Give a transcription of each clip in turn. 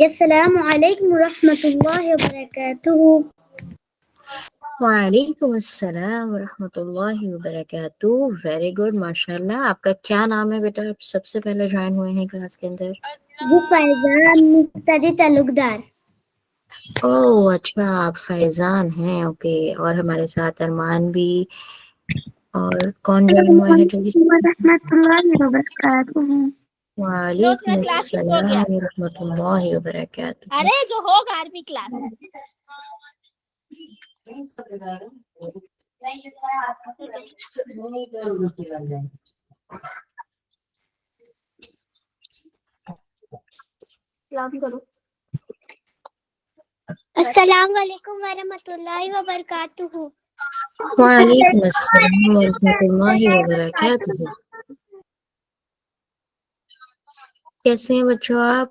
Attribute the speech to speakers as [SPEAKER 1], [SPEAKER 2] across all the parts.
[SPEAKER 1] السلام علیکم ورحمۃ اللہ وبرکاتہ.
[SPEAKER 2] وعلیکم السلام ورحمۃ اللہ وبرکاتہ. ویری گڈ، ماشاء اللہ. آپ کا کیا نام ہے بیٹا؟ آپ سب سے پہلے جوائن ہوئے ہیں کلاس کے اندر.
[SPEAKER 1] جی فیضان مقتدی تعلقدار.
[SPEAKER 2] اوہ اچھا، آپ فیضان ہیں. اوکے. اور ہمارے ساتھ ارمان بھی. اور کون جوائن ہوا ہے جلدی سے؟
[SPEAKER 1] ورحمۃ اللہ وبرکاتہ.
[SPEAKER 2] وعلیکم السلام ورحمۃ اللہ وبرکاتہ.
[SPEAKER 3] ارے جو ہوگا عربی کلاس.
[SPEAKER 1] السلام علیکم ورحمۃ اللہ وبرکاتہ.
[SPEAKER 2] وعلیکم السلام ورحمۃ اللہ وبرکاتہ. کیسے ہیں بچوں آپ؟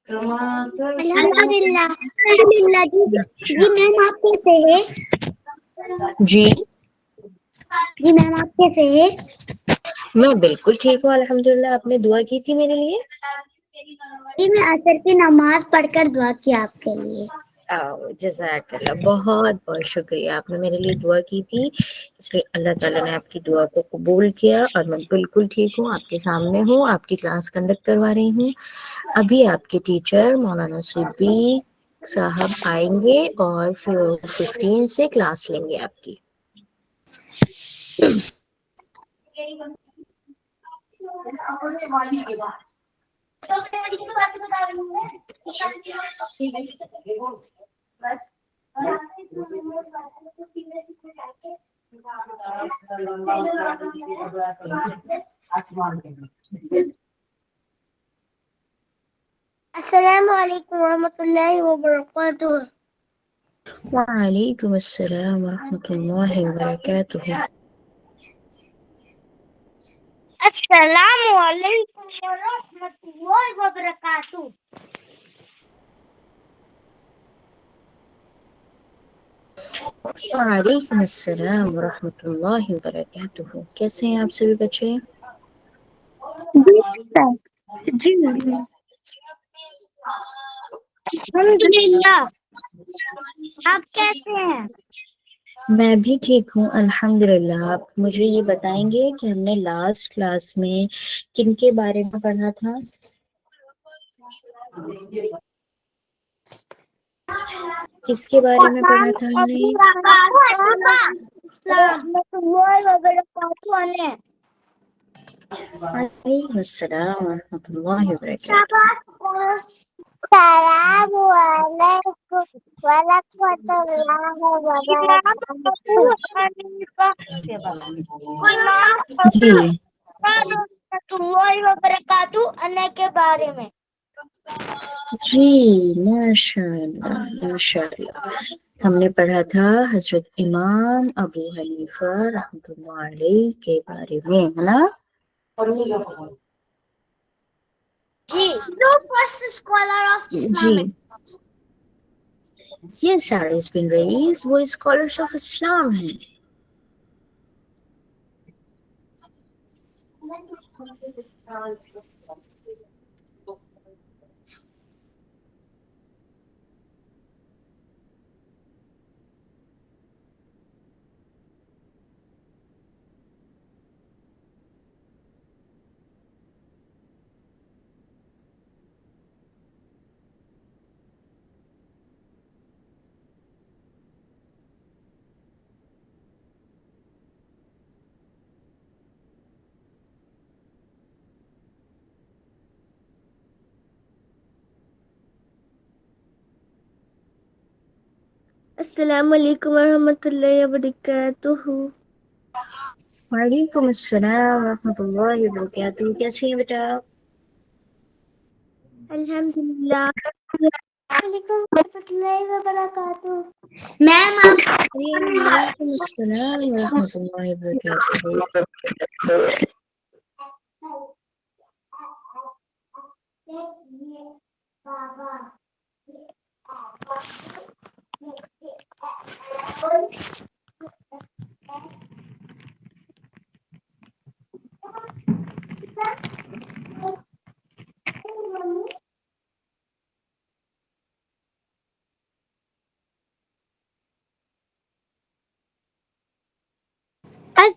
[SPEAKER 1] الحمدللہ. جی میم آپ کیسے ہیں؟
[SPEAKER 2] جی
[SPEAKER 1] جی میم آپ کیسے ہیں؟
[SPEAKER 2] میں بالکل ٹھیک ہوں الحمدللہ. آپ نے دعا کی تھی میرے لیے؟
[SPEAKER 1] جی میں عصر کی نماز پڑھ کر دعا کی آپ کے لیے.
[SPEAKER 2] جزاک اللہ، بہت بہت شکریہ. آپ نے میرے لیے دعا کی تھی، اس لیے اللہ تعالیٰ نے آپ کی دعا کو قبول کیا. اور میں بالکل ٹھیک ہوں، آپ کے سامنے ہوں، آپ کی کلاس کنڈکٹ کروا رہی ہوں. ابھی آپ کے ٹیچر مولانا صدیق صاحب آئیں گے اور 15 سے کلاس لیں گے آپ کی.
[SPEAKER 1] السلام علیکم ورحمۃ اللہ وبرکاتہ.
[SPEAKER 2] وعلیکم السلام ورحمۃ اللہ وبرکاتہ.
[SPEAKER 1] السلام علیکم ورحمۃ اللہ وبرکاتہ.
[SPEAKER 2] وعلیکم السلام ورحمۃ اللہ وبرکاتہ. کیسے ہیں آپ سبھی بچے؟
[SPEAKER 1] جی الحمدللہ. آپ کیسے ہیں؟
[SPEAKER 2] میں بھی ٹھیک ہوں الحمدللہ. آپ مجھے یہ بتائیں گے کہ ہم نے لاسٹ کلاس میں کن کے بارے میں پڑھا تھا؟ کس کے بارے میں پڑھا تھا ہم نے؟ وعلیکم السلام ورحمۃ اللہ وبرکاتہ.
[SPEAKER 1] السلام علیکم ورحمۃ اللہ
[SPEAKER 2] جی
[SPEAKER 1] وبرکاتہ انے کے بارے میں.
[SPEAKER 2] جی ماشاء اللہ ماشاء اللہ. ہم نے پڑھا تھا حضرت امام ابو حنیفہ رحمۃ اللہ علیہ کے بارے میں، ہے نا؟
[SPEAKER 1] جی first scholar of Islam.
[SPEAKER 2] Yes, Saris bin Reis, وہ اسکالرس آف اسلام ہیں.
[SPEAKER 1] السلام علیکم ورحمۃ اللہ وبرکاتہ.
[SPEAKER 2] وعلیکم السلام ورحمۃ اللہ وبرکاتہ. کیسے ہیں بیٹا؟
[SPEAKER 1] الحمدللہ. وعلیکم ورحمۃ اللہ وبرکاتہ. میم آپ
[SPEAKER 2] وعلیکم السلام ورحمۃ اللہ وبرکاتہ.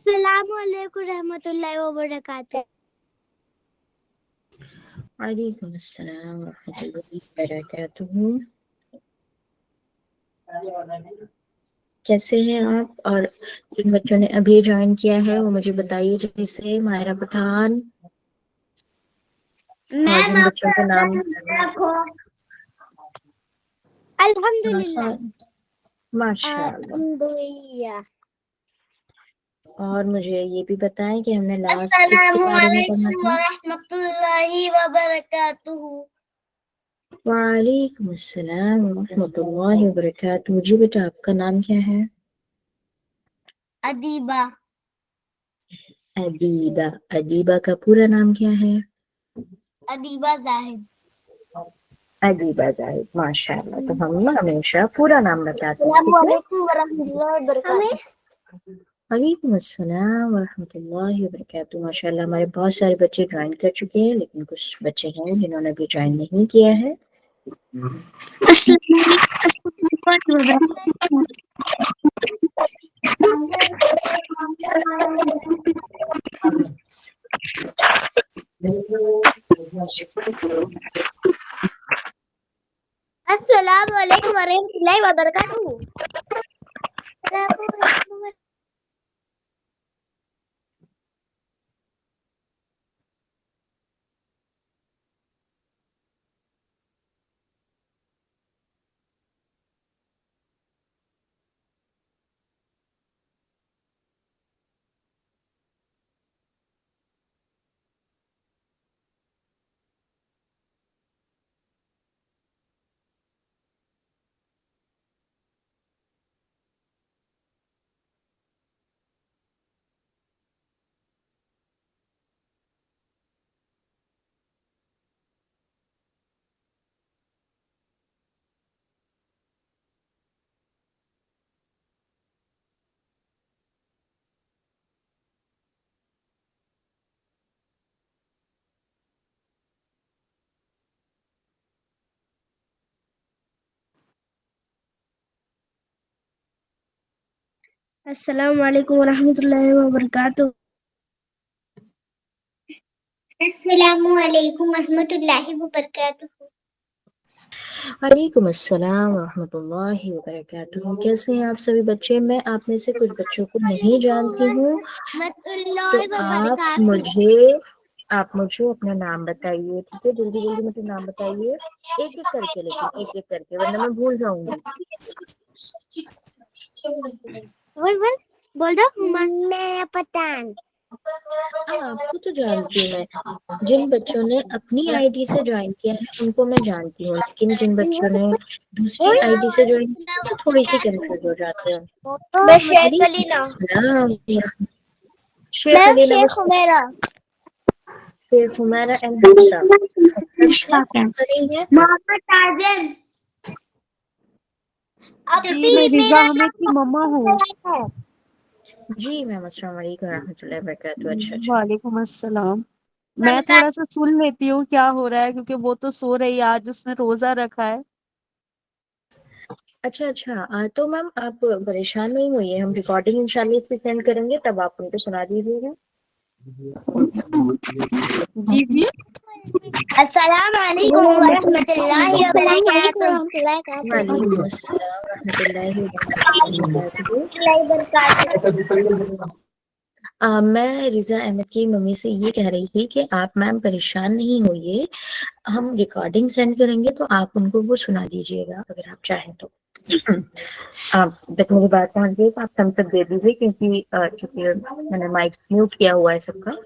[SPEAKER 1] अस्सलामु अलैकुम रहमतुल्लाहि व बरकातहू।
[SPEAKER 2] वालेकुम अस्सलाम व रहमतुल्लाहि व बरकातुहू। कैसे हैं आप? और जिन बच्चों ने अभी ज्वाइन किया है वो मुझे बताइए जल्दी से। मायरा पठान और जिन बच्चों के नाम
[SPEAKER 1] अल्हम्दुलिल्लाह।
[SPEAKER 2] माशाअल्लाह।
[SPEAKER 1] अल्हम्दुलिल्लाह।
[SPEAKER 2] और मुझे ये भी बताएं कि हमने लास्ट किसके बारे में पढ़ा था?
[SPEAKER 1] रहमतुल्लाहि व बरकातहू।
[SPEAKER 2] वालेकुम अस्सलाम व रहमतुल्लाहि व बरकातुहू। जी बेटा, आपका नाम क्या है?
[SPEAKER 1] अदीबा।
[SPEAKER 2] अदीबा। अदीबा का पूरा नाम क्या है?
[SPEAKER 1] अदीबा जाहिद।
[SPEAKER 2] अदीबा जाहिद। माशाअल्लाह। तो हम ना हमेशा पूरा नाम बताते हैं, ठीक है? वालेकुम अस्सलाम व रहमतुल्लाहि व बरकातुहू। माशाअल्लाह हमारे बहुत सारे बच्चे ज्वाइन कर चुके हैं, लेकिन कुछ बच्चे हैं जिन्होंने अभी ज्वाइन नहीं किया है।
[SPEAKER 1] अस्सलामु अलैकुम व रहमतुल्लाहि व बरकातहू। अस्सलामु अलैकुम व रहमतुल्लाहि व बरकातहू। अस्सलामु अलैकुम व रहमतुल्लाहि व बरकातहू।
[SPEAKER 2] वालेकुम अस्सलाम व रहमतुल्लाहि व बरकातुहू। कैसे हैं आप सभी बच्चे? मैं आप में से कुछ बच्चों को नहीं जानती हूँ, तो आप मुझे अपना नाम बताइए, ठीक है? जल्दी जल्दी मुझे नाम बताइए, एक एक करके, लेकिन एक एक करके, वरना मैं भूल जाऊंगी।
[SPEAKER 1] बोल दो। मैं पठान।
[SPEAKER 2] हाँ, आपको तो जानती हूँ मैं। जिन बच्चों ने अपनी आईडी से ज्वाइन किया है उनको मैं जानती हूँ, लेकिन जिन बच्चों ने दूसरी आईडी से ज्वाइन किया है वो थोड़ी सी कंफ्यूज हो जाते हैं।
[SPEAKER 1] मैं शेख
[SPEAKER 2] वालेकुम
[SPEAKER 1] अलीना।
[SPEAKER 2] अस्सलाम। शेख
[SPEAKER 1] मैं
[SPEAKER 2] अलीना
[SPEAKER 1] शेख हुमैरा।
[SPEAKER 2] शेख हुमैरा एंड हफ्सा। हफ्सा नहीं है?
[SPEAKER 1] मोहम्मद ताजिम।
[SPEAKER 3] जी मैं रिजा
[SPEAKER 1] मेरा
[SPEAKER 3] हमीद की मम्मा हूँ।
[SPEAKER 1] नाम है।
[SPEAKER 2] जी मैम, अस्सलाम वालेकुम रहमतुल्लाहि व बरकातुहू। अच्छा अच्छा।
[SPEAKER 3] वालेकुम अस्सलाम। मैं थोड़ा सा सुन लेती हूँ क्या हो रहा है, क्योंकि वो तो सो रही है, आज उसने रोजा रखा है।
[SPEAKER 2] अच्छा अच्छा, तो मैम आप परेशान नहीं होइए, हम रिकॉर्डिंग इंशाल्लाह इस पे सेंड करेंगे, तब आप उनको सुना दीजिएगा।
[SPEAKER 3] जी जी
[SPEAKER 1] अस्सलाम वालेकुम व रहमतुल्लाहि व बरकातहू।
[SPEAKER 2] वालेकुम अस्सलाम रहमतुल्लाहि व बरकातुहू। मैं रिजा अहमद की मम्मी से ये कह रही थी कि आप मैम परेशान नहीं होइए, हम रिकॉर्डिंग सेंड करेंगे तो आप उनको वो सुना दीजिएगा अगर आप चाहें तो। आप जब मेरी बात पहुंच गई तो आप थम्स अप दे दीजिए, क्योंकि मैंने माइक म्यूट किया हुआ है सबका।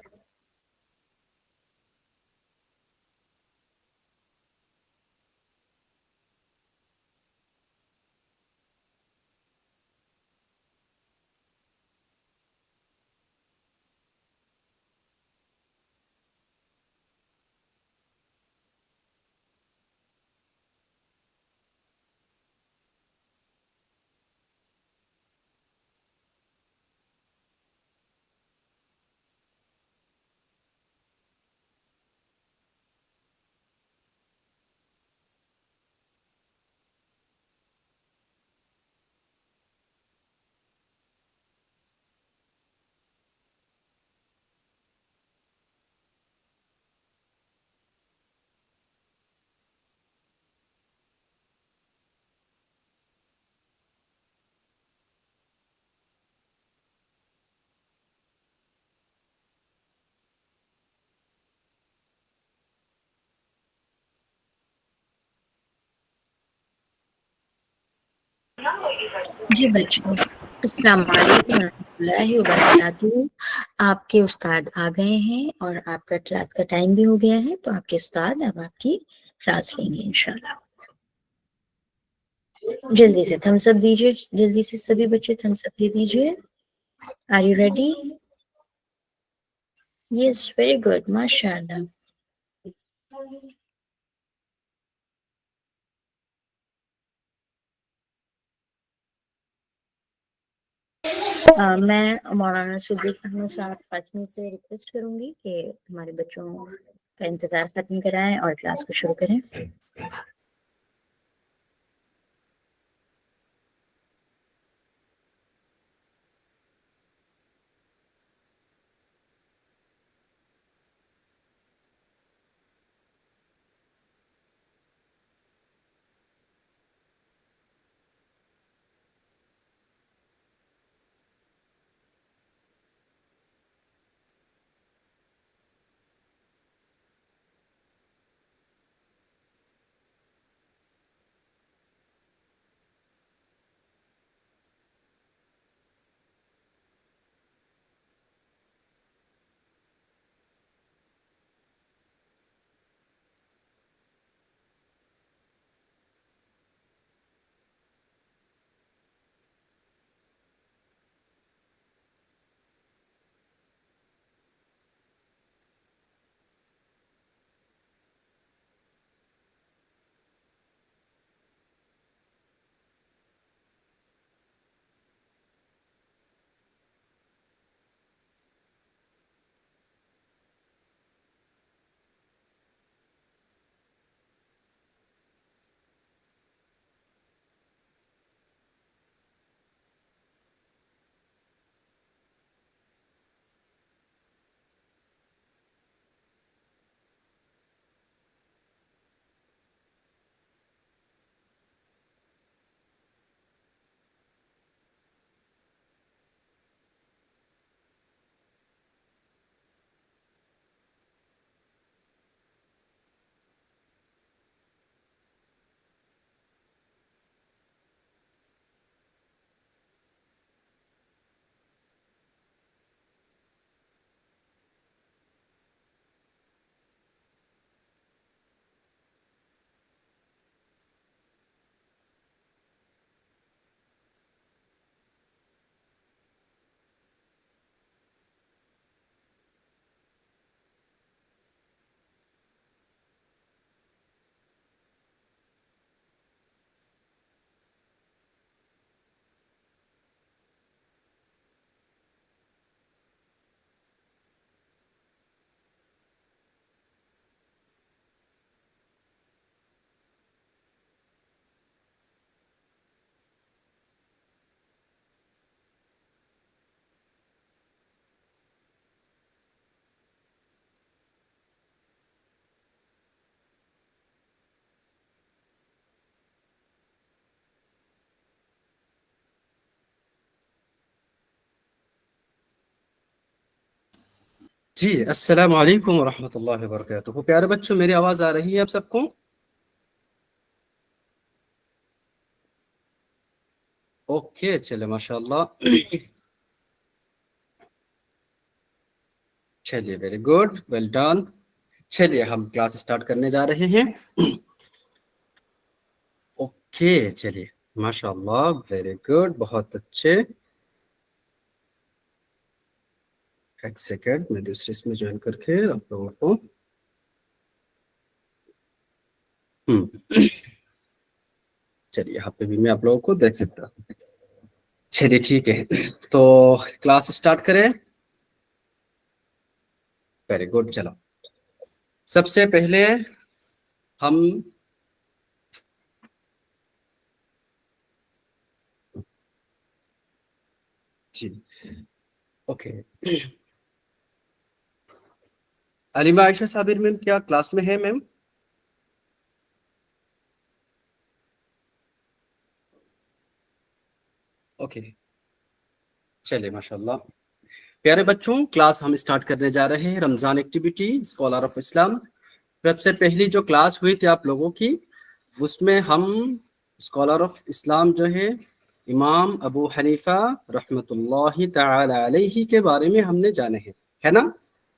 [SPEAKER 2] جی بچوں، السلام علیکم ورحمۃ اللہ وبرکاتہ. آپ کے استاد آ گئے ہیں اور آپ کا کلاس کا ٹائم بھی ہو گیا ہے، تو آپ کے استاد اب آپ کی کلاس لیں گے انشاءاللہ. جلدی سے تھمس اپ دیجیے، جلدی سے سبھی بچے تھمس اپ دے دیجیے. Are you ready? Yes, very good, ماشاء اللہ. میں مولانا صدیق احمد صاحب فاطمی سے ریکویسٹ کروں گی کہ ہمارے بچوں کا انتظار ختم کرائیں اور کلاس کو شروع کریں.
[SPEAKER 4] جی السلام علیکم ورحمۃ اللہ وبرکاتہ. پیارے بچوں، میری آواز آ رہی ہے آپ سب کو؟ اوکے، چلے ماشاء اللہ. چلیے ویری گڈ، ویل ڈن. چلیے ہم کلاس اسٹارٹ کرنے جا رہے ہیں. اوکے چلیے ماشاء اللہ، ویری گڈ، بہت اچھے. ایک سیکنڈ، میں دوسرے اس میں جوائن کر کے آپ لوگوں کو چلیے یہاں پہ بھی میں آپ لوگوں کو دیکھ سکتا ہوں. چلیے ٹھیک ہے، تو کلاس اسٹارٹ کریں. Very good. چلو سب سے پہلے ہم جی اوکے. علیمہ عائشہ صابر میم کیا کلاس میں ہے میم؟ اوکے چلیے ماشاء اللہ. پیارے بچوں، کلاس ہم اسٹارٹ کرنے جا رہے ہیں. رمضان ایکٹیویٹی اسکالر آف اسلام. سب سے پہلی جو کلاس ہوئی تھی آپ لوگوں کی، اس میں ہم اسکالر آف اسلام جو ہے امام ابو حنیفہ رحمۃ اللہ تعالی علیہ کے بارے میں ہم نے جانے ہیں، ہے نا؟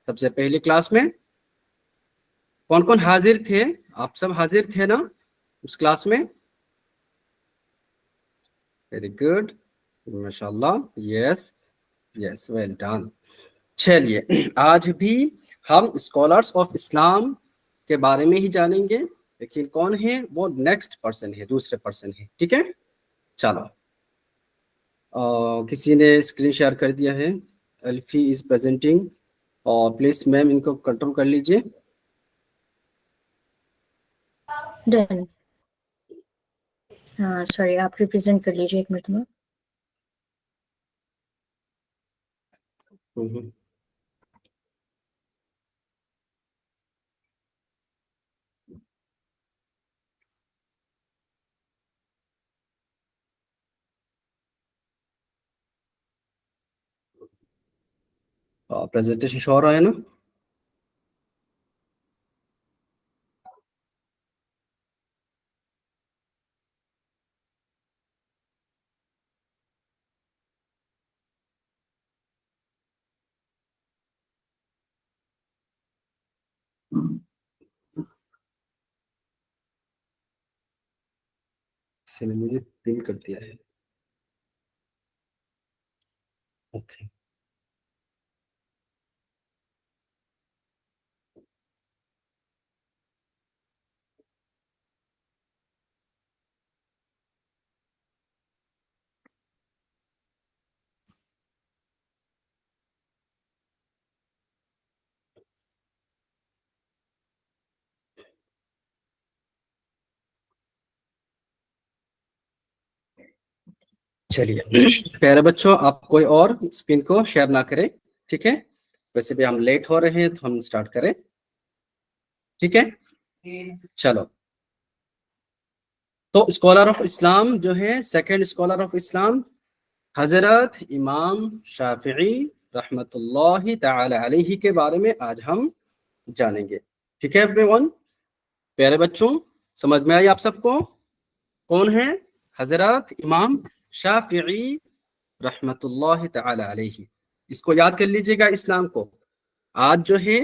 [SPEAKER 4] سب سے پہلی کلاس میں کون کون حاضر تھے؟ آپ سب حاضر تھے نا اس کلاس میں؟ ویری گڈ، ماشاء اللہ، یس یس، ویل ڈن۔ چلیے آج بھی ہم اسکالرس آف اسلام کے بارے میں ہی جانیں گے، لیکن کون ہے وہ نیکسٹ پرسن ہے، دوسرے پرسن ہے، ٹھیک ہے؟ چلو کسی نے اسکرین شیئر کر دیا ہے، الفی از پریزنٹنگ، اور پلیز میم ان کو کنٹرول کر لیجئے۔
[SPEAKER 2] ڈن، ہاں سوری، آپ ریپرزینٹ کر لیجیے ایک مرتبہ۔
[SPEAKER 4] پریزنٹیشن شو ہو رہا ہے نا؟ کسی نے مجھے پن کر دیا ہے، اوکے۔ چلیے پیارے بچوں، آپ کوئی اور اسپن کو شیئر نہ کریں، ٹھیک ہے؟ ویسے بھی ہم لیٹ ہو رہے ہیں تو ہم سٹارٹ کریں، ٹھیک ہے؟ چلو، تو اسکالر آف اسلام جو ہے، سیکنڈ اسکالر آف اسلام حضرت امام شافعی رحمۃ اللہ تعالی علیہ کے بارے میں آج ہم جانیں گے، ٹھیک ہے ایوری ون؟ پیارے بچوں سمجھ میں آئی آپ سب کو؟ کون ہے؟ حضرت امام شافعی رحمۃ اللہ تعالی علیہ، اس کو یاد کر لیجئے گا اسلام کو۔ آج جو ہے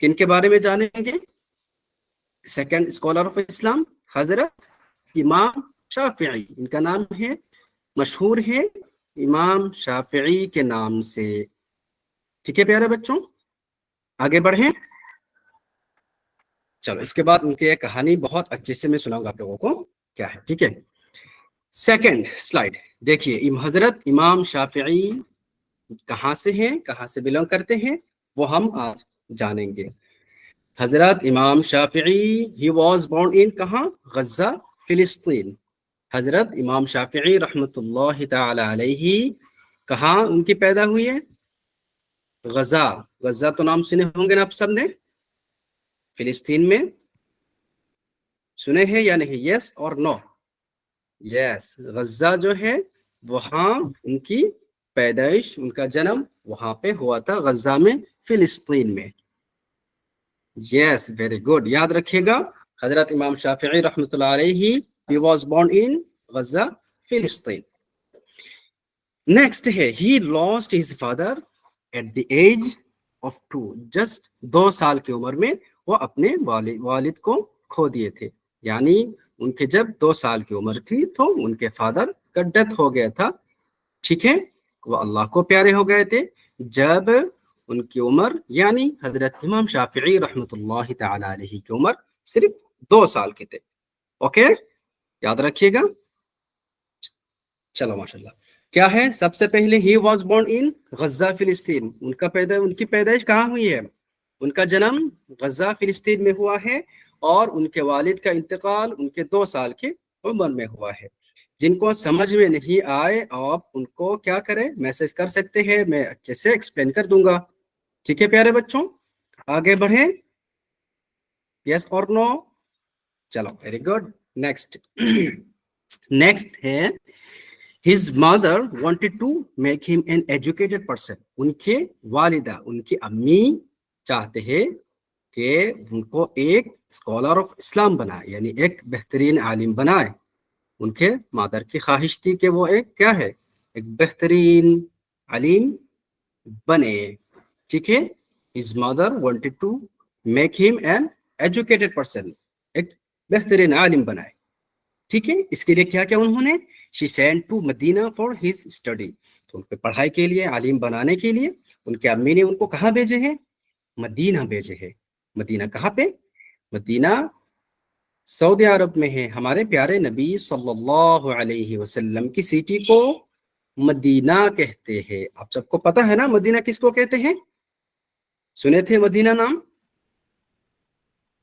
[SPEAKER 4] کن کے بارے میں جانیں گے؟ سیکنڈ اسکالر آف اسلام حضرت امام شافعی، ان کا نام ہے، مشہور ہے امام شافعی کے نام سے، ٹھیک ہے پیارے بچوں؟ آگے بڑھیں۔ چلو اس کے بعد ان کی ایک کہانی بہت اچھے سے میں سناؤں گا آپ لوگوں کو، کیا ہے، ٹھیک ہے؟ سیکنڈ سلائیڈ دیکھیے، حضرت امام شافعی کہاں سے ہیں، کہاں سے بلونگ کرتے ہیں، وہ ہم آج جانیں گے۔ حضرت امام شافعی ہی واز بورن ان کہاں؟ غزہ، فلسطین۔ حضرت امام شافعی رحمۃ اللہ تعالی علیہ کہاں ان کی پیدا ہوئی ہے؟ غزہ، غزہ تو نام سنے ہوں گے نا آپ سب نے، فلسطین میں، سنے ہیں یا نہیں؟ یس اور نو؟ یس، غزہ جو ہے وہاں ان کی پیدائش، ان کا جنم وہاں پہ ہوا تھا، غزہ میں، فلسطین میں۔ یس ویری گڈ، یاد رکھیے گا، حضرت امام شافعی رحمۃ اللہ علیہ he was born in Gaza, فلسطین۔ نیکسٹ ہے he lost his father at the age of 2، just 2 سال کی عمر میں وہ اپنے والد کو کھو دیے تھے، یعنی ان کے جب 2 سال کی عمر تھی تو ان کے فادر کا ڈیتھ ہو گیا تھا، ٹھیک ہے؟ وہ اللہ کو پیارے ہو گئے تھے جب ان کی عمر، یعنی حضرت امام شافعی رحمۃ اللہ تعالی علیہ کی عمر صرف 2 سال کے تھے، اوکے؟ یاد رکھیے گا۔ چلو ماشاءاللہ، کیا ہے؟ سب سے پہلے he was born in Gaza, فلسطین، ان کی پیدائش کہاں ہوئی ہے؟ ان کا جنم غزہ فلسطین میں ہوا ہے، اور ان کے والد کا انتقال ان کے 2 سال کی عمر میں ہوا ہے۔ جن کو سمجھ میں نہیں آئے آپ ان کو کیا کریں، میسج کر سکتے ہیں، میں اچھے سے ایکسپلین کر دوں گا، ٹھیک ہے پیارے بچوں؟ آگے بڑھیں، یس اور نو؟ چلو ویری گڈ، نیکسٹ نیکسٹ ہے his mother wanted to make him an educated person، ان کے والدہ، ان کی امی چاہتے ہیں کہ ان کو ایک اسکالر آف اسلام بنائے، یعنی ایک بہترین عالم بنائے، ان کے مادر کی خواہش تھی کہ وہ ایک کیا ہے، ایک بہترین علیم بنے، ٹھیک ہے. his mother wanted to make him an educated person، ایک بہترین عالم بنائے، ٹھیک ہے. اس کے لیے کیا کیا انہوں نے، she sent to Medina for his study، تو ان پہ پڑھائی کے لیے، عالم بنانے کے لیے ان کے امی نے ان کو کہاں بھیجے ہیں، مدینہ بھیجے ہیں. مدینہ کہاں پہ، مدینہ سعودی عرب میں ہے. ہمارے پیارے نبی صلی اللہ علیہ وسلم کی سٹی کو مدینہ کہتے ہیں. آپ سب کو پتہ ہے نا مدینہ کس کو کہتے ہیں، سنے تھے مدینہ نام،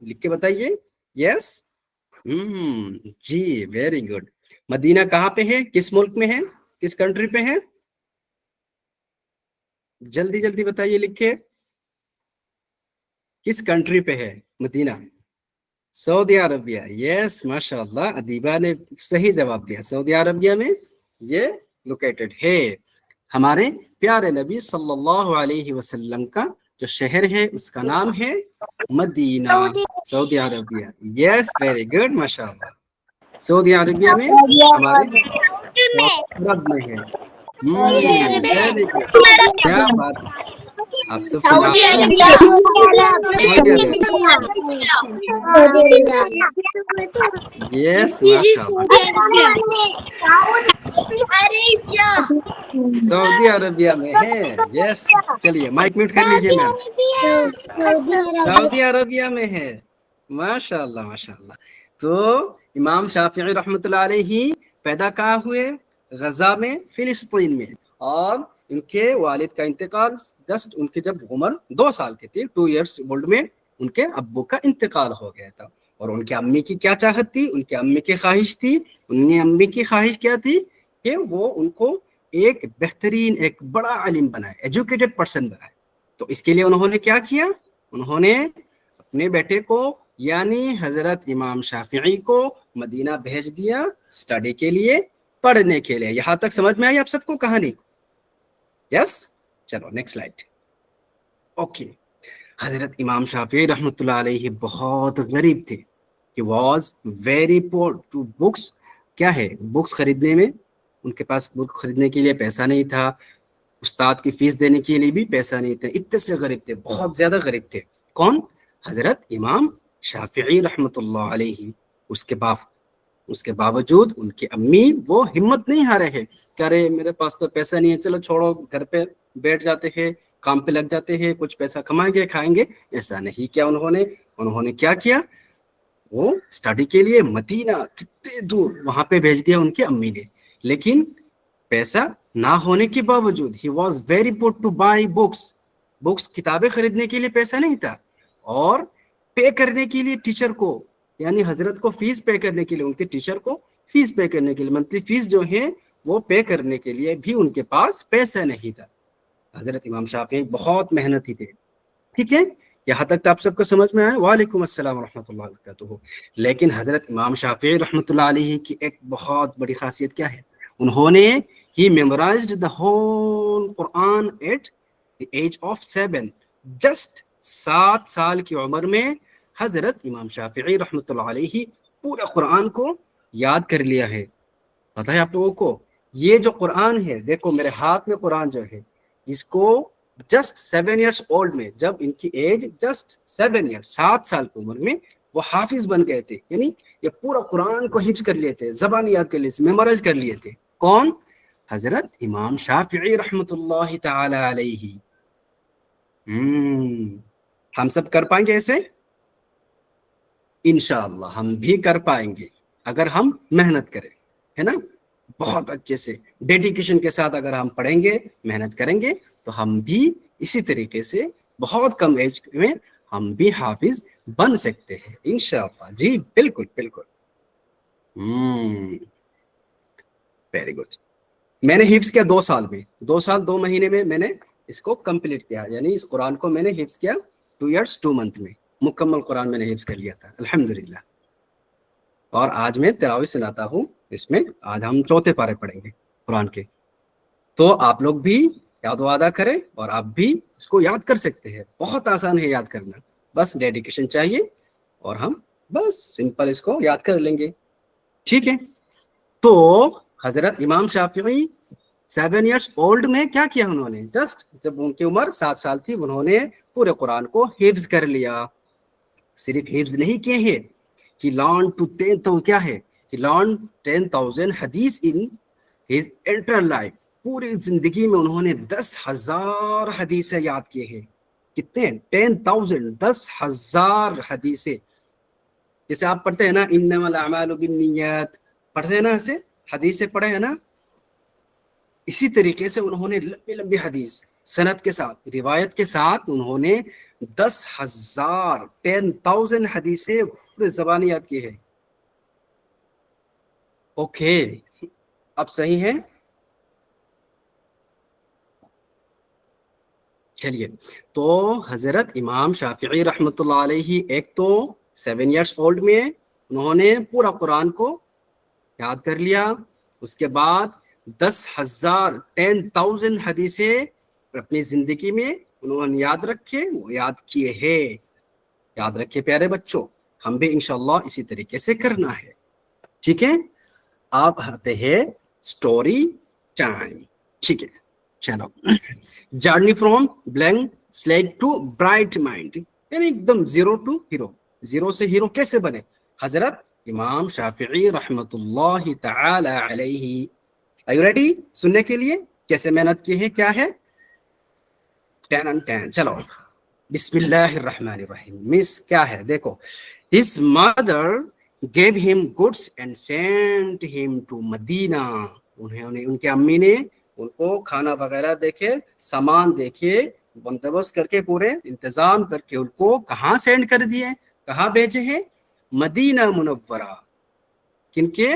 [SPEAKER 4] لکھ کے بتائیے. یس، جی ویری گڈ. مدینہ کہاں پہ ہے، کس ملک میں ہے، کس کنٹری پہ ہے، جلدی جلدی بتائیے لکھ کے، کس کنٹری پہ ہے مدینہ، سعودی عربیہ. یس ماشاء اللہ، ادیبہ نے صحیح جواب دیا، سعودی عربیہ میں یہ لوکیٹڈ ہے. ہمارے پیارے نبی صلی اللہ علیہ وسلم کا جو شہر ہے اس کا نام ہے مدینہ، سعودی عربیہ. یس ویری گڈ ماشاء اللہ. سعودی عربیہ میں ہمارے سعودی عرب میں ہے. ویری گڈ، کیا بات، آپ سب کو یس ماشاء اللہ سعودی عربیہ میں ہے. یس چلیے مائک میوٹ کر لیجیے میم. سعودی عربیہ میں ہے، ماشاء اللہ ماشاء اللہ. تو امام شافعی رحمۃ اللہ علیہ پیدا کہاں ہوئے، غزہ میں، فلسطین میں. اور ان کے والد کا انتقال جسٹ ان کی جب عمر 2 سال کی تھی، 2 ایئرس اولڈ میں ان کے ابو کا انتقال ہو گیا تھا. اور ان کے امی کی کیا چاہت تھی، ان کے امی کی خواہش تھی، ان کی امی کی خواہش کیا تھی کہ وہ ان کو ایک بہترین، ایک بڑا عالم بنائے، ایجوکیٹڈ پرسن بنائے. تو اس کے لیے انہوں نے کیا کیا، انہوں نے اپنے بیٹے کو یعنی حضرت امام شافعی کو مدینہ بھیج دیا اسٹڈی کے لیے، پڑھنے کے لیے. یہاں تک سمجھ میں آئی آپ سب کو کہانی؟ یس چلو نیکسٹ سلائیڈ. اوکے، حضرت امام شافعی رحمۃ اللہ علیہ بہت غریب تھے، کہ was very poor to books. کیا ہے، بکس خریدنے میں ان کے پاس بک خریدنے کے لیے پیسہ نہیں تھا، استاد کی فیس دینے کے لیے بھی پیسہ نہیں تھا. اتنے سے غریب تھے، بہت زیادہ غریب تھے. کون، حضرت امام شافعی رحمۃ اللہ علیہ. اس کے باوجود ان کی امی وہ ہمت نہیں ہارے ہیں کہ ارے میرے پاس تو پیسہ نہیں ہے، چلو چھوڑو، گھر پہ بیٹھ جاتے ہیں، کام پہ لگ جاتے ہیں، کچھ پیسہ کمائیں گے کھائیں گے. ایسا نہیں کیا انہوں نے کیا کیا، وہ اسٹڈی کے لیے مدینہ کتنے دور وہاں پہ بھیج دیا ان کی امی نے. لیکن پیسہ نہ ہونے کے باوجود he was very poor to buy books کتابیں خریدنے کے لیے پیسہ نہیں تھا، اور پے کرنے کے لیے ٹیچر کو، یعنی حضرت کو فیس پے کرنے کے لیے، ان کے ٹیچر کو فیس پے کرنے کے لیے، منتھلی فیس جو ہے وہ پے کرنے کے لیے بھی ان کے پاس پیسہ نہیں تھا. حضرت امام شافعی بہت محنتی تھے. ٹھیک ہے، یہاں تک تو آپ سب کو سمجھ میں آئے؟ وعلیکم السلام ورحمۃ اللہ وبرکاتہ. لیکن حضرت امام شافعی رحمۃ اللہ علیہ کی ایک بہت بڑی خاصیت کیا ہے، انہوں نے he memorized the whole Quran at the age of 7. just 7 سال کی عمر میں حضرت امام شافعی رحمۃ اللہ علیہ پورا قرآن کو یاد کر لیا ہے. پتہ ہے آپ لوگوں کو، یہ جو قرآن ہے، دیکھو میرے ہاتھ میں قرآن جو ہے، اس کو جسٹ 7 ایئرس اولڈ میں، جب ان کی ایج جسٹ 7 ایئر 7 سال کی عمر میں وہ حافظ بن گئے تھے. یعنی یہ پورا قرآن کو حفظ کر لیے تھے، زبان یاد کر لیے تھے، میمورائز کر لیے تھے. کون، حضرت امام شافعی رحمۃ اللہ تعالی علیہ. ہم سب کر پائیں گے ایسے؟ انشاءاللہ ہم بھی کر پائیں گے اگر ہم محنت کریں، ہے نا. بہت اچھے سے ڈیڈیکیشن کے ساتھ اگر ہم پڑھیں گے، محنت کریں گے، تو ہم بھی اسی طریقے سے بہت کم ایج میں ہم بھی حافظ بن سکتے ہیں انشاءاللہ. جی بالکل بالکل. Very good. میں نے حفظ کیا 2 سال میں، 2 سال 2 مہینے میں میں نے اس کو کمپلیٹ کیا، یعنی اس قرآن کو میں نے حفظ کیا 2 ایئرس 2 منتھ میں، مکمل قرآن میں نے حفظ کر لیا تھا الحمدللہ. اور آج میں تراویح سناتا ہوں، اس میں آج ہم 4 پارے پڑھیں گے قرآن کے. تو آپ لوگ بھی یاد وعدہ کریں، اور آپ بھی اس کو یاد کر سکتے ہیں. بہت آسان ہے یاد کرنا، بس ڈیڈیکیشن چاہیے، اور ہم بس سمپل اس کو یاد کر لیں گے. ٹھیک ہے، तो हजरत इमाम शाफिई 7 years old में क्या किया उन्होंने, जस्ट जब उनकी उम्र 7 साल थी उन्होंने पूरे कुरान को हिफ्ज कर लिया। सिर्फ हिफ्ज नहीं किए हैं, he learned to 10, तो क्या है, he learned 10,000 हदीस in his entire life। पूरी जिंदगी में उन्होंने 10,000 हदीसें याद किए हैं। कितने, 10,000, 10,000 हदीसें। जैसे आप पढ़ते हैं ना, इन्नमल अमालु बिन्नियात, पढ़ते हैं ना, ऐसे हदीसें पढ़े हैं ना, इसी तरीके से उन्होंने लंबी लंबी हदीस सनद के साथ, रिवायत के साथ उन्होंने 10,000 10,000 हदीसें पूरे ज़बान याद की है। ओके, अब सही है। चलिए, तो हजरत इमाम शाफिई रहमतुल्लाह अलैहि एक तो 7 years old में उन्होंने पूरा कुरान को याद कर लिया, उसके बाद 10,000 10,000 हदीसें अपनी जिंदगी में उन्होंने याद रखे, वो याद किए हैं। याद रखे प्यारे बच्चों, हम भी इंशाल्लाह इसी तरीके से करना है, ठीक है। आप आते हैं स्टोरी टाइम, ठीक है। चलो, journey from blank slate to bright mind, यानी एकदम जीरो टू हीरो, जीरो से हीरो कैसे बने, हजरत इमाम शाफिई रहमतुल्लाहि तआला अलैहि। आर यू रेडी सुनने के लिए, कैसे मेहनत की है, क्या है, 10 on 10। चलो, बिस्मिल्लाहिर्रहमानिर्रहीम। मिस क्या है, देखो, his mother gave him goods and sent him to Medina. उन्होंने, उनके अम्मी ने उनको खाना वगैरह देखे, सामान देखे, बंदोबस्त करके, पूरे इंतजाम करके उनको कहाँ सेंड कर दिए, कहाँ भेजे हैं, मदीना मुनव्वरा। किनके,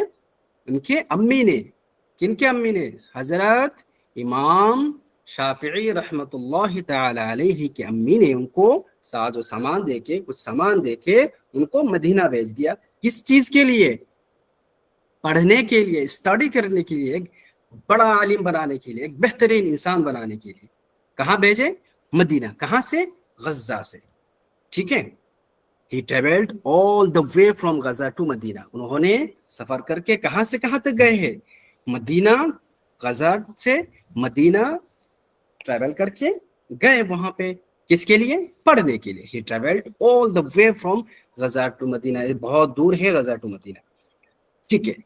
[SPEAKER 4] उनके अम्मी ने, किनके अम्मी ने, हजरत इमाम शाफिई रहमतुल्लाहि तआला अलैहि की अम्मी ने उनको साजो सामान देके, कुछ सामान देके उनको मदीना भेज दिया। किस चीज के लिए, पढ़ने के लिए, स्टडी करने के लिए, एक बड़ा आलिम बनाने के लिए, एक बेहतरीन इंसान बनाने के लिए। कहाँ भेजे, मदीना। कहाँ से, गज़ा से, ठीक है। He traveled all the way from Gaza to Medina. उन्होंने सफर करके कहाँ से कहाँ तक गए हैं, मदीना, गज़ा से मदीना ट्रैवल करके गए वहां पे, किसके लिए, पढ़ने के लिए। He traveled all the way from Gaza to Medina, बहुत दूर है गज़ा टू मदीना, ठीक है।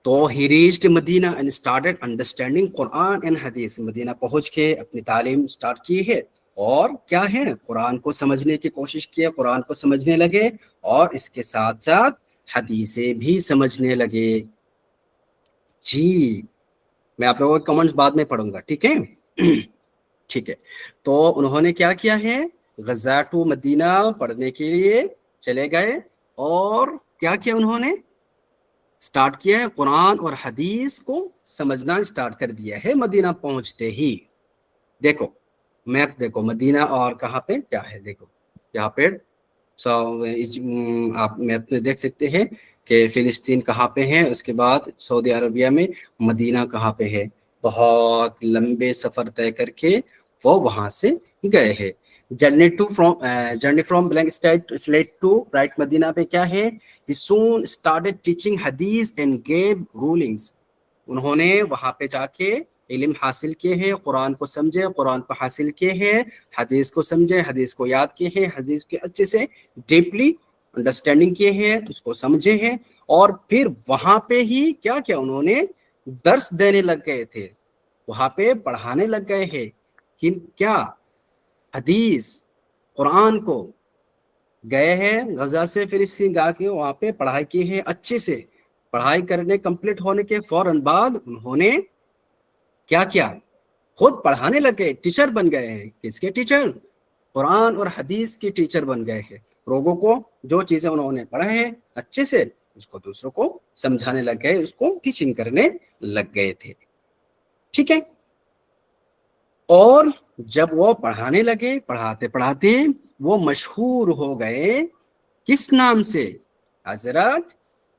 [SPEAKER 4] तो he reached Medina and started understanding Quran and hadith. Medina पहुंच के अपनी तालीम स्टार्ट की है, और क्या है, कुरान को समझने की कोशिश की, कुरान को समझने लगे, और इसके साथ साथ हदीसें भी समझने लगे। जी, मैं आप लोगों के कमेंट्स बाद में पढ़ूंगा, ठीक है। ठीक है, तो उन्होंने क्या किया है, गज़ा टू मदीना पढ़ने के लिए चले गए, और क्या किया, उन्होंने स्टार्ट किया है, कुरान और हदीस को समझना स्टार्ट कर दिया है मदीना पहुंचते ही। देखो मैप, देखो मदीना और कहाँ पे क्या है, देखो यहाँ पे आप मैप में देख सकते हैं कि फिलिस्तीन कहाँ पे है, उसके बाद सऊदी अरबिया में मदीना कहाँ पे है। बहुत लंबे सफर तय करके वो वहां से गए हैं। Journey from blank slate to bright Medina पे क्या है, he soon started teaching hadith and gave rulings। उन्होंने वहां पे जाके इल्म हासिल किए हैं, कुरान को समझे, कुरान को हासिल किए हैं, हदीस को समझे, हदीस को याद किए हैं, हदीस के अच्छे से डीपली अंडरस्टैंडिंग किए हैं, उसको समझे हैं, और फिर वहां पे ही क्या क्या उन्होंने दर्स देने लग गए थे, वहां पे पढ़ाने लग गए हैं कि क्या, हदीस, कुरान को। गए हैं गजा से फिलिस्तीन गा के वहां पे पढ़ाई की है अच्छे से। पढ़ाई करने कंप्लीट होने के फौरन बाद उन्होंने क्या किया, खुद पढ़ाने लग गए, टीचर बन गए हैं। किसके टीचर, कुरान और हदीस के टीचर बन गए हैं। लोगों को जो चीजें उन्होंने पढ़ा है अच्छे से, उसको दूसरों को समझाने लग गए, उसको टीचिंग करने लग गए थे, ठीक है। और जब वो पढ़ाने लगे, पढ़ाते पढ़ाते वो मशहूर हो गए, किस नाम से, हजरत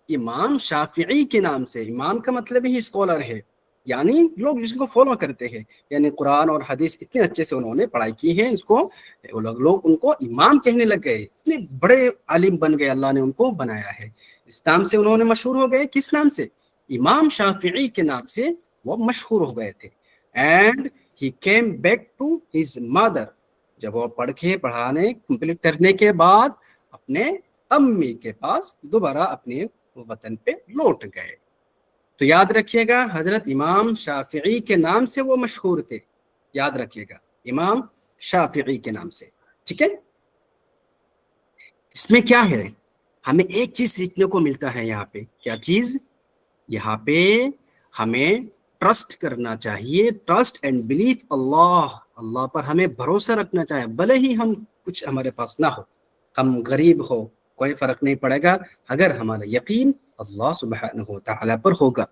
[SPEAKER 4] इमाम शाफिई के नाम से। इमाम का मतलब ही स्कॉलर है, यानी लोग जिसको फॉलो करते हैं, यानी कुरान और हदीस इतने अच्छे से उन्होंने पढ़ाई की है, इसको लोग उनको इमाम कहने लग गए, इतने बड़े आलिम बन गए, अल्लाह ने उनको बनाया है। इस नाम से उन्होंने मशहूर हो गए। किस नाम से, इमाम शाफिई के नाम से वो मशहूर हो गए थे। And he came back to his mother, जब वो पढ़ाने कंप्लीट करने के बाद अपने अम्मी के पास दोबारा अपने वतन पे लौट गए। तो याद रखिएगा, हजरत इमाम शाफिई के नाम से वो मशहूर थे, याद रखिएगा, इमाम शाफिई के नाम से। ठीक है, इसमें क्या है, हमें एक चीज सीखने को मिलता है यहाँ पे। क्या चीज? यहाँ पे हमें ट्रस्ट करना चाहिए, ट्रस्ट एंड बिलीफ अल्लाह पर हमें भरोसा रखना चाहिए। भले ही हम कुछ हमारे पास ना हो, हम गरीब हो, कोई फर्क नहीं पड़ेगा अगर हमारा यकीन अल्लाह सुब्हानहू व तआला पर होगा।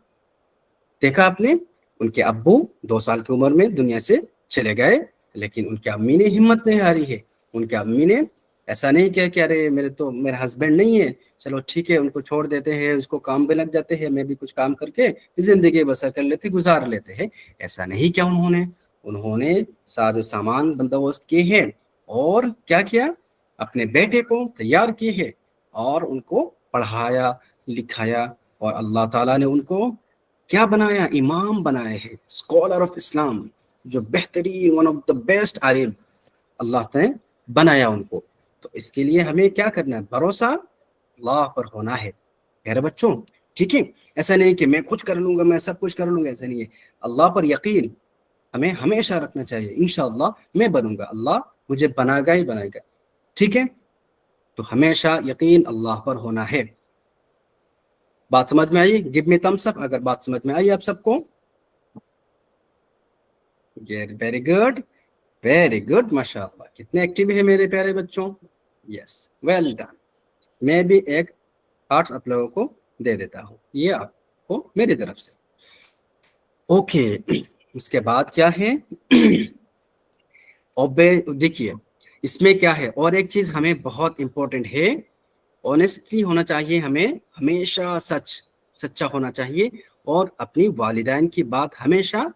[SPEAKER 4] देखा आपने, उनके अब्बू 2 साल की उम्र में दुनिया से चले गए, लेकिन उनकी अम्मी ने हिम्मत नहीं हारी है। उनकी अम्मी ने ऐसा नहीं किया कि अरे मेरे हस्बैंड नहीं है, चलो ठीक है उनको छोड़ देते हैं, उसको काम पे लग जाते हैं, मैं भी कुछ काम करके जिंदगी बसर कर लेते, गुजार लेते हैं। ऐसा नहीं किया उन्होंने सारे सामान बंदोबस्त किए हैं और क्या किया, अपने बेटे को तैयार किए हैं और उनको पढ़ाया लिखाया, और अल्लाह ताला ने उनको क्या बनाया, इमाम बनाए हैं, स्कॉलर ऑफ इस्लाम, जो बेहतरीन, वन ऑफ द बेस्ट आलिम अल्लाह ने बनाया उनको। तो इसके लिए हमें क्या करना है, भरोसा अल्लाह पर होना है प्यारे बच्चों। ठीक है, ऐसा नहीं कि मैं कुछ कर लूंगा, मैं सब कुछ कर लूंगा, ऐसा नहीं है। अल्लाह पर यकीन हमें हमेशा रखना चाहिए। इंशाअल्लाह मैं बनूंगा, अल्लाह मुझे बनाएगा ही बनाएगा। ठीक है, तो हमेशा यकीन अल्लाह पर होना है। बात समझ में आई? गिव मी थम्स अप अगर बात समझ में आई आप सबको। वेरी गुड, वेरी गुड, माशाअल्लाह, कितने एक्टिव है मेरे प्यारे बच्चों। Yes, well done. मैं भी एक हार्ट्स आप लोगों को दे देता हूँ, ये आपको मेरी तरफ से। ओके, उसके बाद क्या है देखिए इसमें क्या है, और एक चीज हमें बहुत इंपॉर्टेंट है, ऑनेस्टली होना चाहिए, हमें हमेशा सच्चा होना चाहिए, और अपनी वालिदैन की बात हमेशा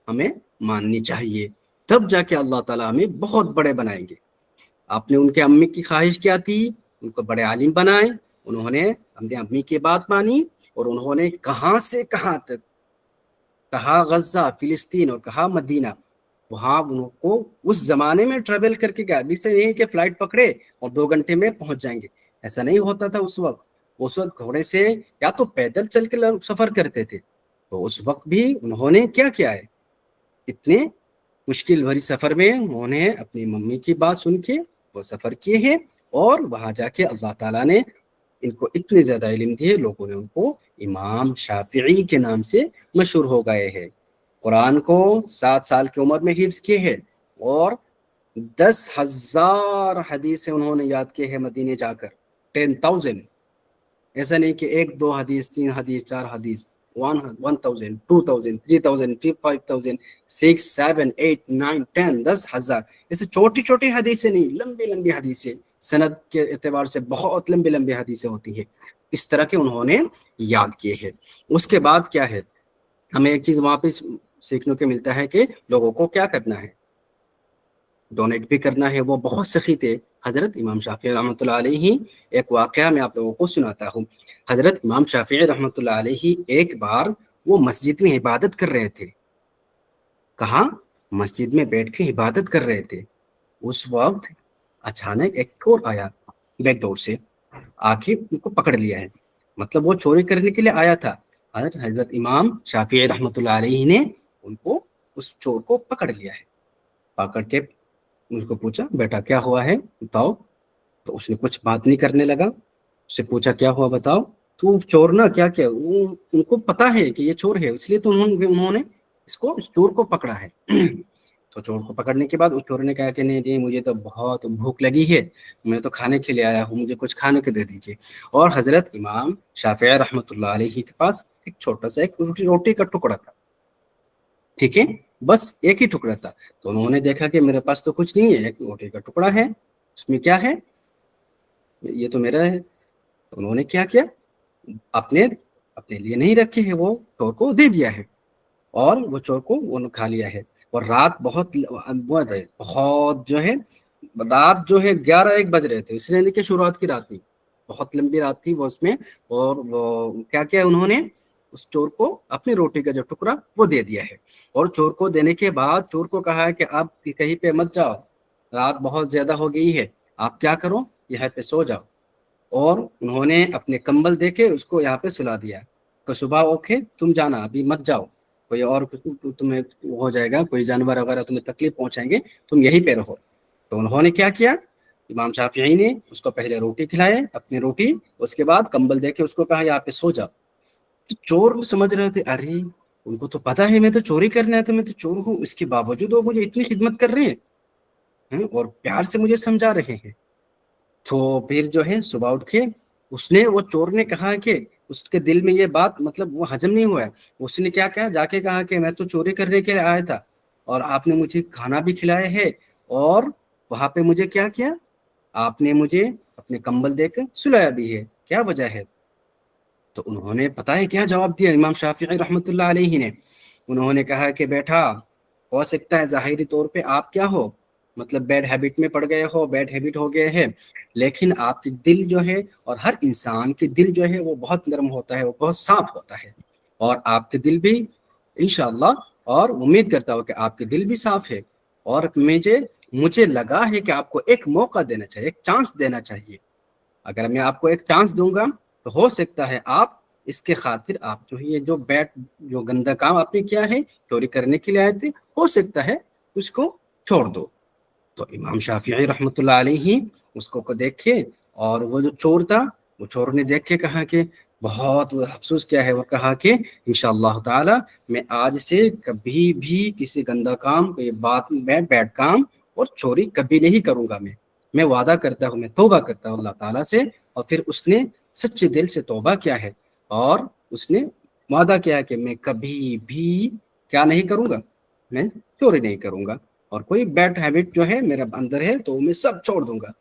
[SPEAKER 4] हमें माननी चाहिए, तब जाके अल्लाह ताला हमें बहुत बड़े बनाएंगे। आपने उनके अम्मी की ख्वाहिश क्या थी, उनको बड़े आलिम बनाए, उन्होंने अपने अम्मी की बात मानी, और उन्होंने कहाँ से कहाँ तक, कहा गजा फिलिस्तीन और कहा मदीना, वहां उनको उस जमाने में ट्रेवल करके गया। अभी से नहीं कि फ्लाइट पकड़े और 2 घंटे में पहुंच जाएंगे, ऐसा नहीं होता था उस वक्त घोड़े से या तो पैदल चल के लोग सफर करते थे। तो उस वक्त भी उन्होंने क्या किया है, इतने मुश्किल भरी सफर में उन्होंने अपनी मम्मी की बात सुन के वो सफर किए हैं, और वहां जाके अल्लाह ताला ने इनको इतने ज्यादा इल्म दिए, लोगों ने उनको इमाम शाफिई के नाम से मशहूर हो गए हैं। कुरान को 7 साल की उम्र में हिफ्ज किए हैं, और 10,000 हदीसें उन्होंने याद किए हैं मदीने जाकर। 10,000, ऐसा नहीं कि 1 2 हदीस, 3 हदीस, 4 हदीस, 1,000, 2,000, 3,000, 5,000, 6, 7, 8, 9, 10, 10,000, ऐसे छोटी छोटी हदीसें नहीं, लंबी लंबी हदीसें, सनद के एतबार से बहुत लंबी लंबी हदीसें होती है, इस तरह के उन्होंने याद किए हैं। उसके बाद क्या है, हमें एक चीज वहां पे सीखने को मिलता है कि लोगों को क्या करना है, डोनेट भी करना है। वो बहुत सखी थे हजरत इमाम शाफी रहमतुल्लाह अलैहि। एक वाकया मैं आप लोगों को सुनाता हूँ। हजरत इमाम शाफी रहमतुल्लाह अलैहि एक बार वो मस्जिद में इबादत कर रहे थे। कहाँ? मस्जिद में बैठ के इबादत कर रहे थे। उस वक्त अचानक एक चोर आया, बैक डोर से आके उनको पकड़ लिया है, मतलब वो चोरी करने के लिए आया था। हजरत इमाम शाफी रहमतुल्लाह अलैहि ने उनको, उस चोर को पकड़ लिया है। पकड़ के उसको पूछा, बेटा क्या हुआ है बताओ। तो उसने कुछ बात नहीं करने लगा। उससे पूछा क्या हुआ बताओ। तो चोर ना क्या किया, उनको पता है कि ये चोर है, इसलिए तो उन्होंने इसको, इस चोर को पकड़ा है। तो चोर को पकड़ने के बाद उस चोर ने कहा कि नहीं मुझे तो बहुत भूख लगी है, मैं तो खाने के लिए आया हूँ, मुझे कुछ खाने के दे दीजिए। और हजरत इमाम शाफी रहमतुल्लाह अलैहि के पास एक छोटा सा एक रोटी का टुकड़ा था, ठीक है, बस एक ही टुकड़ा था। तो उन्होंने देखा कि मेरे पास तो कुछ नहीं है, एक रोटी का टुकड़ा है, उसमें क्या है, ये तो मेरा है। तो उन्होंने क्या किया, अपने लिए नहीं रखे है, वो चोर को दे दिया है, और वो चोर को वो खा लिया है। और रात बहुत जो है, रात जो है 11-1 बज रहे थे, इसलिए देखिए शुरुआत की रात नहीं, बहुत लंबी रात थी वो उसमें। और वो क्या किया उन्होंने, उस चोर को अपनी रोटी का जो टुकड़ा वो दे दिया है। और चोर को देने के बाद चोर को कहा है कि आप कहीं पे मत जाओ, रात बहुत ज्यादा हो गई है, आप क्या करो, यहाँ पे सो जाओ। और उन्होंने अपने कंबल देके उसको यहाँ पे सुला दिया। तो सुबह उठे, तुम जाना, अभी मत जाओ, कोई और तुम्हें हो जाएगा, कोई जानवर वगैरह तुम्हें तकलीफ पहुंचाएंगे, तुम यहीं पे रहो। तो उन्होंने क्या किया, इमाम शाफिई ने उसको पहले रोटी खिलाए, अपनी रोटी, उसके बाद कंबल देके उसको कहा यहाँ पे सो जाओ। तो चोर समझ रहे थे, अरे उनको तो पता है मैं तो चोरी करना है, तो मैं तो चोर हूँ, इसके बावजूद वो मुझे इतनी खिदमत कर रहे हैं और प्यार से मुझे समझा रहे हैं। तो फिर जो है सुबह उठ के उसने, वो चोर ने कहा कि उसके दिल में ये बात मतलब वो हजम नहीं हुआ है। उसने क्या कहा, जाके कहा कि मैं तो चोरी करने के लिए आया था और आपने मुझे खाना भी खिलाया है और वहां पे मुझे क्या किया, आपने मुझे अपने कंबल देकर सुलाया भी है, क्या वजह है। तो उन्होंने पता है क्या जवाब दिया इमाम शाफिई रहमतुल्लाह अलैहि ने, उन्होंने कहा कि बेटा, हो सकता है ज़ाहिरी तौर पे आप क्या हो, मतलब बैड हैबिट में पड़ गए हो, बैड हैबिट हो गए हैं, लेकिन आपके दिल जो है, और हर इंसान के दिल जो है वो बहुत नरम होता है, वो बहुत साफ होता है, और आपके दिल भी इंशाअल्लाह, और उम्मीद करता हूँ कि आपके दिल भी साफ है, और मुझे लगा है कि आपको एक मौका देना चाहिए, एक चांस देना चाहिए। अगर मैं आपको एक चांस दूंगा तो हो सकता है आप इसके खातिर आप जो ये जो गंदा काम आपने किया है, चोरी करने के लिए आए थे, हो सकता है उसको छोड़ दो। तो इमाम शाफिई रहमतुल्लाह अलैहि उसको को देखे, और वो जो चोर था, वो चोर ने देख के कहा कि बहुत अफसोस किया है, वो कहा कि इंशाअल्लाह ताला मैं आज से कभी भी किसी गंदा काम, कोई बात में बैड काम और चोरी कभी नहीं करूंगा। मैं वादा करता हूँ, मैं तौबा करता हूँ अल्लाह ताला से। और फिर उसने सच्चे दिल से तौबा किया है और उसने वादा किया है कि मैं कभी भी क्या नहीं करूंगा, मैं चोरी नहीं करूंगा, और कोई बैड हैबिट जो है मेरे अंदर है तो मैं सब छोड़ दूंगा।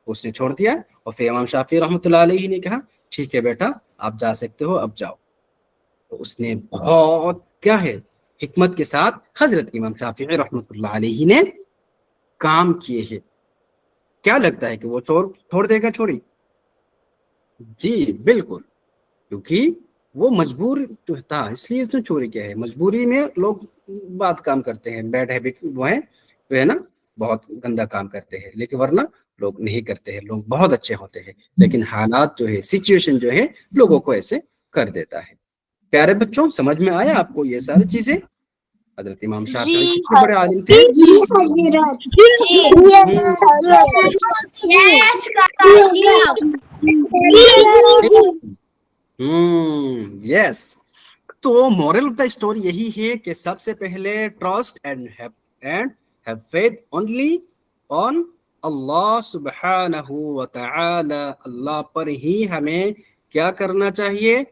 [SPEAKER 4] उसने छोड़ दिया। और फिर इमाम शाफी रहमतुल्लाह अलैहि ने कहा ठीक है बेटा, आप जा सकते हो, अब जाओ। तो उसने बहुत क्या है हिकमत के साथ हजरत इमाम शाफी रहमतुल्लाह अलैहि ने काम किए हैं। क्या लगता है कि वो चोर छोड़ देगा चोरी? जी बिल्कुल, क्योंकि वो मजबूर जो था इसलिए उसने चोरी किया है। मजबूरी में लोग बात काम करते हैं, बैड हैबिट वो है ना, बहुत गंदा काम करते हैं, लेकिन वरना लोग नहीं करते हैं, लोग बहुत अच्छे होते हैं, लेकिन हालात जो है, सिचुएशन जो है लोगों को ऐसे कर देता है। प्यारे बच्चों, समझ में आया आपको ये सारी चीजें? हजरत इमाम शाफिई कितने बड़े आलिम थे। यस। तो मॉरल ऑफ द स्टोरी यही है कि सबसे पहले trust and have faith only on Allah सुब्हानहू व तआला। अल्लाह पर ही हमें क्या करना चाहिए,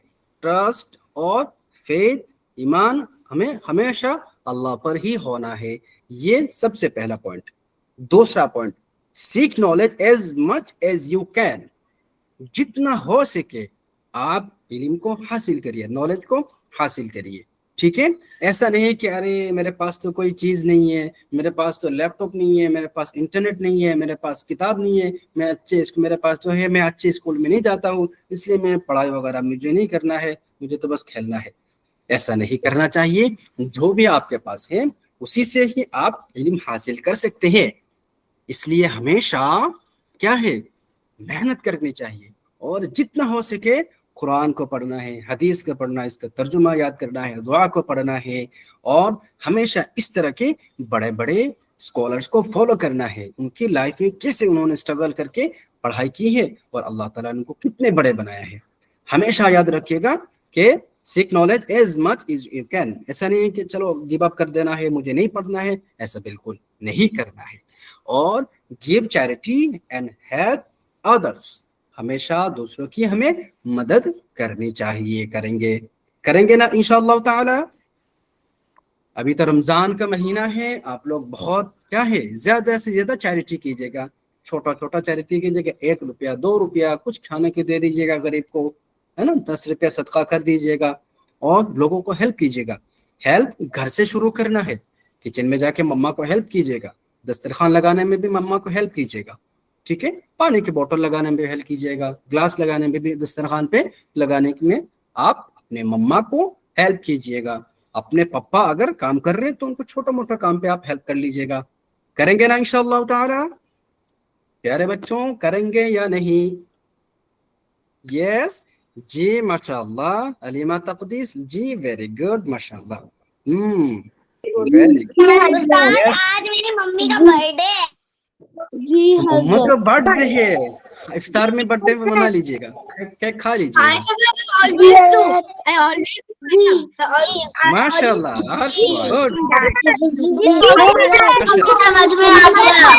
[SPEAKER 4] ट्रस्ट और फेथ, ईमान हमें हमेशा अल्लाह पर ही होना है। ये सबसे पहला पॉइंट। दूसरा point, seek knowledge as much as you can. जितना हो सके आप इल्म को हासिल करिए, नॉलेज को हासिल करिए, ठीक है। ऐसा नहीं कि अरे मेरे पास तो कोई चीज नहीं है, मेरे पास तो लैपटॉप नहीं है, मेरे पास इंटरनेट नहीं है, मेरे पास किताब नहीं है, मेरे पास जो है मैं अच्छे स्कूल में नहीं जाता हूँ, इसलिए मैं पढ़ाई वगैरह मुझे नहीं करना है, मुझे तो बस खेलना है। ऐसा नहीं करना चाहिए। जो भी आपके पास है उसी से ही आप इल्म हासिल कर सकते हैं। इसलिए हमेशा क्या है, मेहनत करनी चाहिए, और जितना हो सके कुरान को पढ़ना है, हदीस को पढ़ना है, इसका तर्जुमा याद करना है, दुआ को पढ़ना है, और हमेशा इस तरह के बड़े बड़े स्कॉलर्स को फॉलो करना है, उनकी लाइफ में कैसे उन्होंने स्ट्रगल करके पढ़ाई की है और अल्लाह ताला ने उनको कितने बड़े बनाया है। हमेशा याद रखिएगा कि seek knowledge as much as you can. ऐसा नहीं है कि चलो गिव अप कर देना है, मुझे नहीं पढ़ना है, ऐसा बिल्कुल नहीं करना है। और give charity and help others. हमेशा दूसरों की हमें मदद करनी चाहिए। करेंगे ना इंशाअल्लाह ताला। अभी तो रमजान का महीना है, आप लोग बहुत क्या है ज्यादा से ज्यादा चैरिटी कीजिएगा। छोटा छोटा चैरिटी कीजिएगा, 1 रुपया 2 रुपया कुछ खाने के दे दीजिएगा गरीब को, है ना, 10 रुपया सदका कर दीजिएगा, और लोगों को हेल्प कीजिएगा। हेल्प घर से शुरू करना है। किचन में जाके मम्मा को हेल्प कीजिएगा, दस्तरखान लगाने में भी मम्मा को हेल्प कीजिएगा, ठीक है। पानी की बोतल लगाने में भी हेल्प कीजिएगा, ग्लास लगाने में भी, दस्तरखान पे लगाने में आप अपने मम्मा को हेल्प कीजिएगा। अपने पापा अगर काम कर रहे हैं तो उनको छोटा मोटा काम पे आप हेल्प कर लीजिएगा। करेंगे ना इंशाअल्लाह ताला? प्यारे बच्चों, करेंगे या नहीं? यस जी, माशाल्लाह। अलीमा तकदीस जी, वेरी गुड, माशाल्लाह। Very good. यस,
[SPEAKER 1] आज मेरी मम्मी का बर्थडे है।
[SPEAKER 3] जी
[SPEAKER 4] अम्मा
[SPEAKER 3] हजरत।
[SPEAKER 4] का बर्थडे है, इफ्तार में बर्थडे मना लीजिएगा, केक खा लीजिएगा। माशाल्लाह, गुड।
[SPEAKER 1] समझ में आ गया।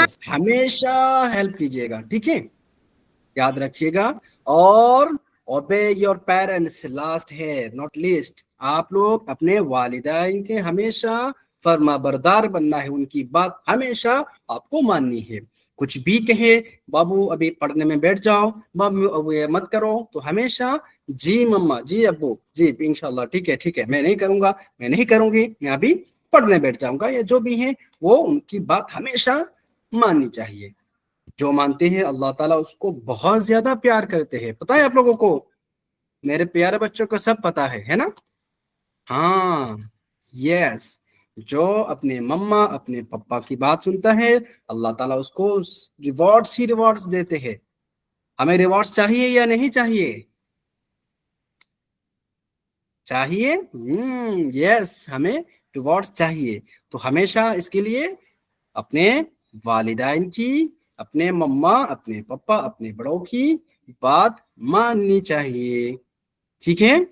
[SPEAKER 4] यस, हमेशा हेल्प कीजिएगा, ठीक है, याद रखिएगा। और ओबे योर पेरेंट्स, लास्ट है नॉट लीस्ट, आप लोग अपने वालिदैन के हमेशा फर्माबरदार बनना है, उनकी बात हमेशा आपको माननी है। कुछ भी कहे, बाबू अभी पढ़ने में बैठ जाओ, बाबू अब ये मत करो, तो हमेशा जी मम्मा, जी अब्बू, जी इंशाल्लाह, ठीक है ठीक है, मैं नहीं करूंगा, मैं नहीं करूंगी, मैं अभी पढ़ने बैठ जाऊंगा, ये जो भी है वो उनकी बात हमेशा माननी चाहिए। जो मानते हैं अल्लाह ताला उसको बहुत ज्यादा प्यार करते हैं, पता है आप लोगों को? मेरे प्यारे बच्चों को सब पता है ना? हाँ, यस। जो अपने मम्मा अपने पापा की बात सुनता है, अल्लाह ताला उसको रिवॉर्ड्स ही रिवॉर्ड्स देते हैं। हमें रिवॉर्ड्स चाहिए या नहीं चाहिए? चाहिए। यस, हमें रिवॉर्ड्स चाहिए। तो हमेशा इसके लिए अपने वालिदैन की, अपने मम्मा अपने पापा अपने बड़ों की बात माननी चाहिए, ठीक है।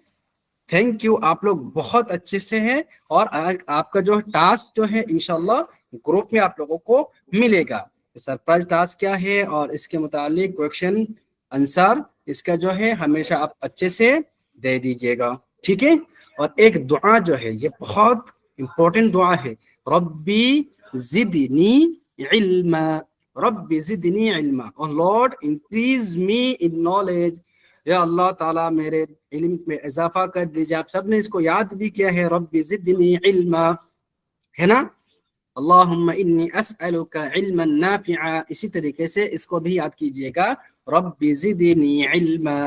[SPEAKER 4] थैंक यू, आप लोग बहुत अच्छे से हैं। और आपका जो टास्क जो है इंशाल्लाह ग्रुप में आप लोगों को मिलेगा। सरप्राइज टास्क क्या है और इसके मुतालिक क्वेश्चन आंसर इसका जो है हमेशा आप अच्छे से दे दीजिएगा, ठीक है। और एक दुआ जो है ये बहुत इंपॉर्टेंट दुआ है, रब्बी जिदनी इल्मा, रब्बी जिदनी इल्मा, और Lord increase me in knowledge. या अल्लाह ताला मेरे इल्म में इजाफा कर दीजिए। आप सबने इसको याद भी किया है, रब्बी जिदनी इल्मा, है ना? अल्लाहुम्मा इन्नी अस्अलुका इल्मन नाफिआ, इसी तरीके से इसको भी याद कीजिएगा, रब्बी जिदनी इल्मा,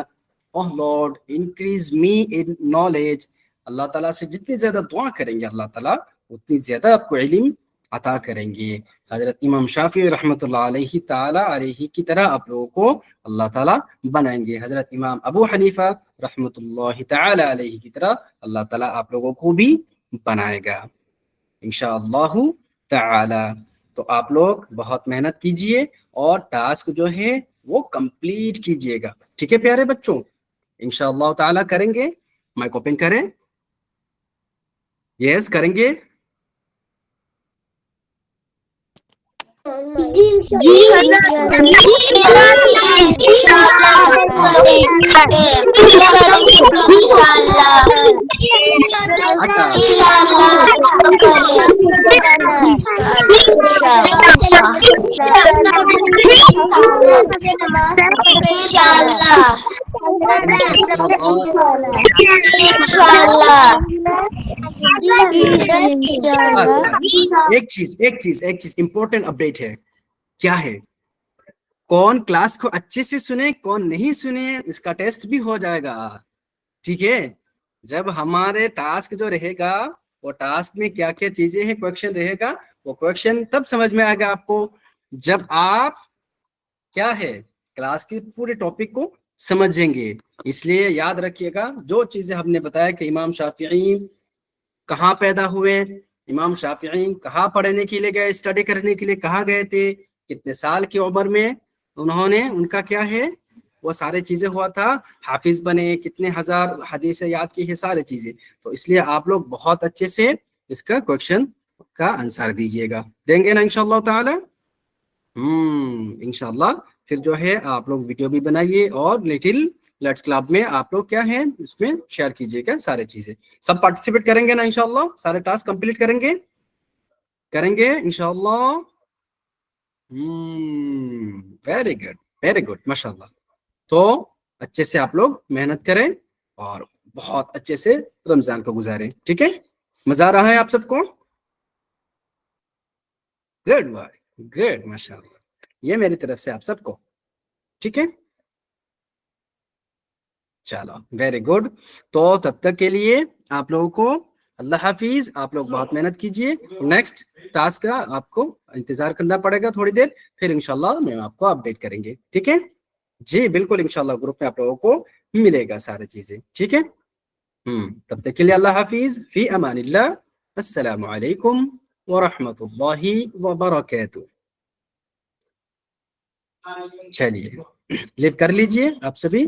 [SPEAKER 4] oh lord increase me in knowledge. Allah ताला से जितनी ज्यादा दुआ करेंगे अल्लाह ताला उतनी ज्यादा आपको इल्म अता करेंगे। हजरत इमाम शाफी रहमतुल्लाह अलैहि ताला अलैहि की तरह आप लोगों को अल्लाह ताला बनाएंगे। हजरत इमाम अबू हनीफा रहमतुल्लाह ताला अलैहि की तरह अल्लाह ताला आप लोगों को भी बनाएगा इंशाअल्लाह ताला। तो आप लोग बहुत मेहनत कीजिए और टास्क जो है वो कंप्लीट कीजिएगा, ठीक है प्यारे बच्चों। इंशाअल्लाह ताला करेंगे। माइक ओपन करें। यस, करेंगे। एक चीज इंपॉर्टेंट अपडेट है। क्या है? कौन क्लास को अच्छे से सुने कौन नहीं सुने इसका टेस्ट भी हो जाएगा, ठीक है। जब हमारे टास्क जो रहेगा वो टास्क में क्या क्या चीजें हैं, क्वेश्चन रहेगा, वो क्वेश्चन तब समझ में आएगा आपको जब आप क्या है क्लास के पूरे टॉपिक को समझेंगे। इसलिए याद रखिएगा जो चीजें हमने बताया कि इमाम शाफिई कहाँ पैदा हुए, इमाम शाफिई कहाँ पढ़ने के लिए गए, स्टडी करने के लिए कहाँ गए थे, कितने साल की उम्र में उन्होंने उनका क्या है वो सारे चीजें हुआ था, हाफिज बने, कितने हजार हदीसें याद की है, सारी चीजें। तो इसलिए आप लोग बहुत अच्छे से इसका क्वेश्चन का आंसर दीजिएगा, देंगे ना इंशाअल्लाह ताला? इंशाअल्लाह। फिर जो है आप लोग वीडियो भी बनाइए और लिटिल लेट्स क्लब में आप लोग क्या है इसमें शेयर कीजिएगा सारी चीजें। सब पार्टिसिपेट करेंगे ना इंशाअल्लाह? सारे टास्क कंप्लीट करेंगे इंशाअल्लाह। वेरी गुड माशाअल्लाह। तो अच्छे से आप लोग मेहनत करें और बहुत अच्छे से रमजान को गुजारें, ठीक है। मजा आ रहा है आप सबको? गुड बॉय, गुड, माशाअल्लाह। ये मेरी तरफ से आप सबको, ठीक है। चलो वेरी गुड। तो तब तक के लिए आप लोगों को अल्लाह हाफिज, आप लोग बहुत मेहनत कीजिए। नेक्स्ट टास्क का आपको इंतजार करना पड़ेगा थोड़ी देर, फिर इंशाल्लाह मैं आपको अपडेट करेंगे, ठीक है जी। बिल्कुल इंशाल्लाह ग्रुप में आप लोगों को मिलेगा सारी चीजें, ठीक है। तब तक के लिए अल्लाह हाफिज, फी अमानिल्लाह, अस्सलामु अलैकुम व रहमतुल्लाहि व बरकातुहू। चलिए लिव कर लीजिए आप सभी।